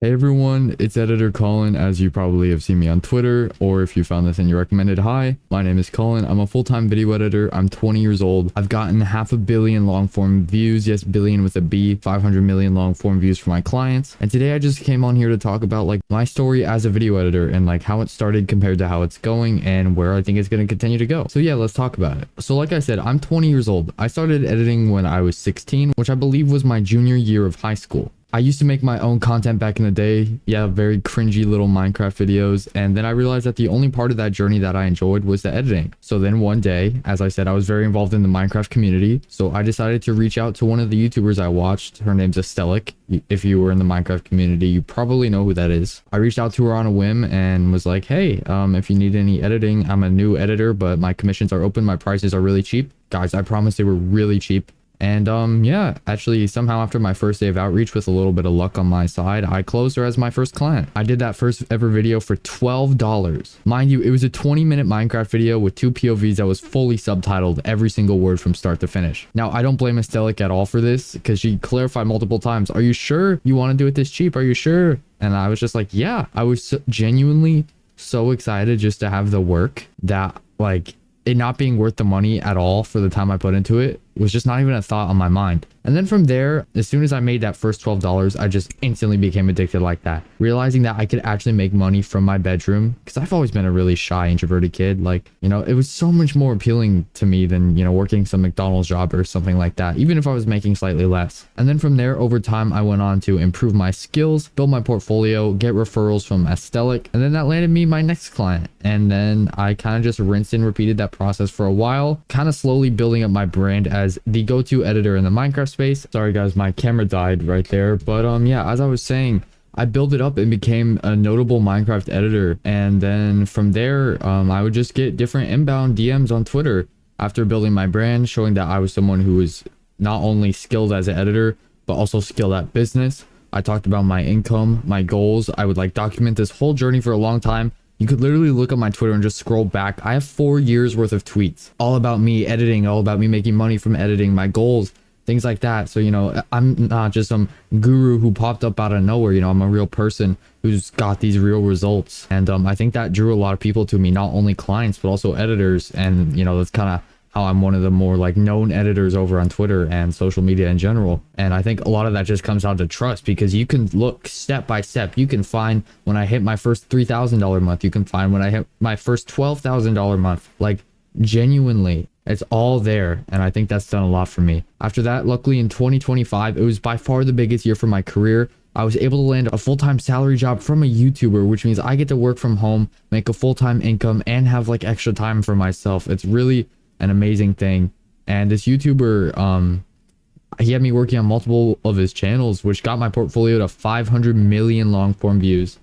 Hey everyone, it's editor Collin, as you probably have seen me on Twitter, or if you found this in your recommended. Hi, my name is Collin. I'm a full-time video editor. I'm 20 years old. I've gotten 500 million long-form views, yes, billion with a B, 500 million long-form views for my clients. And today I just came on here to talk about like my story as a video editor and like how it started compared to how it's going and where I think it's going to continue to go. So yeah, let's talk about it. So like I said, I'm 20 years old. I started editing when I was 16, which I believe was my junior year of high school. I used to make my own content back in the day. Yeah, very cringy little Minecraft videos. And then I realized that the only part of that journey that I enjoyed was the editing. So then one day, as I said, I was very involved in the Minecraft community. So I decided to reach out to one of the YouTubers I watched. Her name's Estelic. If you were in the Minecraft community, you probably know who that is. I reached out to her on a whim and was like, hey, if you need any editing, I'm a new editor, but my commissions are open. My prices are really cheap. Guys, I promise they were really cheap. And yeah, actually somehow after my first day of outreach, with a little bit of luck on my side, I closed her as my first client. I did that first ever video for $12. Mind you, it was a 20-minute Minecraft video with 2 POVs that was fully subtitled, every single word from start to finish. Now, I don't blame Estelic at all for this, because she clarified multiple times, are you sure you want to do it this cheap? Are you sure? And I was just like, yeah. I was genuinely so excited just to have the work that, like, it not being worth the money at all for the time I put into it was just not even a thought on my mind. And then from there, as soon as I made that first $12, I just instantly became addicted like that. Realizing that I could actually make money from my bedroom, because I've always been a really shy, introverted kid. Like, you know, it was so much more appealing to me than, you know, working some McDonald's job or something like that, even if I was making slightly less. And then from there, over time, I went on to improve my skills, build my portfolio, get referrals from Estelic, and then that landed me my next client. And then I kind of just rinsed and repeated that process for a while, kind of slowly building up my brand as the go-to editor in the Minecraft space. Sorry guys, my camera died right there. But yeah, as I was saying, I built it up and became a notable Minecraft editor. And then from there, I would just get different inbound DMs on Twitter after building my brand, showing that I was someone who was not only skilled as an editor, but also skilled at business. I talked about my income, my goals. I would like document this whole journey for a long time. You could literally look at my Twitter and just scroll back. I have 4 years worth of tweets all about me editing, all about me making money from editing, my goals, things like that. So, you know, I'm not just some guru who popped up out of nowhere. You know, I'm a real person who's got these real results. And I think that drew a lot of people to me, not only clients, but also editors. And, you know, that's kind of how I'm one of the more like known editors over on Twitter and social media in general. And I think a lot of that just comes down to trust, because you can look step by step. You can find when I hit my first $3,000 month, you can find when I hit my first $12,000 month, like genuinely it's all there. And I think that's done a lot for me. After that, luckily in 2025, it was by far the biggest year for my career. I was able to land a full-time salary job from a YouTuber, which means I get to work from home, make a full-time income, and have like extra time for myself. It's really an amazing thing. And this YouTuber, he had me working on multiple of his channels, which got my portfolio to 500 million long form views.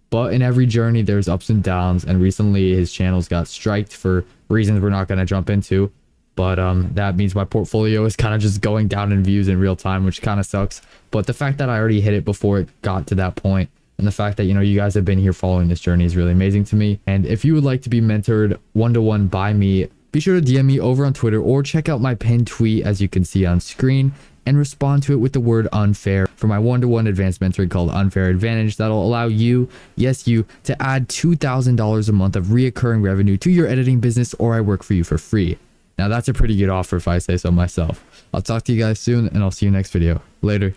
But in every journey, there's ups and downs, and recently his channels got striked for reasons we're not going to jump into. But that means my portfolio is kind of just going down in views in real time, which kind of sucks. But the fact that I already hit it before it got to that point, and the fact that, you know, you guys have been here following this journey is really amazing to me. And if you would like to be mentored one-to-one by me, be sure to DM me over on Twitter or check out my pinned tweet, as you can see on screen, and respond to it with the word unfair for my one-to-one advanced mentoring called Unfair Advantage. That'll allow you, yes you, to add $2,000 a month of reoccurring revenue to your editing business, or I work for you for free. Now that's a pretty good offer if I say so myself. I'll talk to you guys soon, and I'll see you next video. Later.